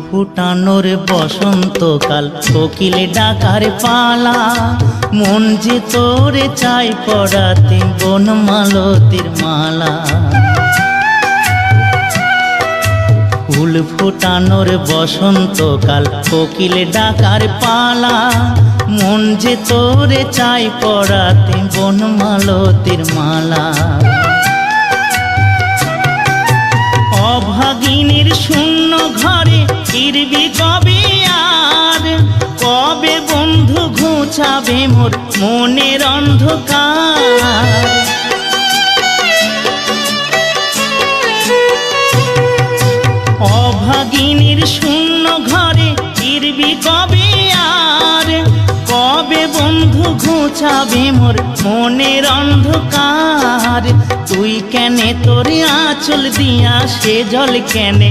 ফুটানোর বসন্তকাল, কোকিল ডাকার পালা, মন যে তোরে চাই পড়াতে বনমালতির মালা। ফুল ফুটানোর বসন্তকাল, কোকিল ডাকার পালা, মন যে তোরে চাই পড়াতে বনমালতির মালা। অভাগিনীর শূন্য ঘরে ফিরবি কবে আর, কবে বন্ধু ঘুচাবে মোর মনের অন্ধকার। অভাগিনীর শূন্য ঘরে ফিরবি কবে আর, কবে বন্ধু ঘুচাবে মোর মনের অন্ধকার। তুই কেনে তোরে আঁচল দিয়া সে জল কেনে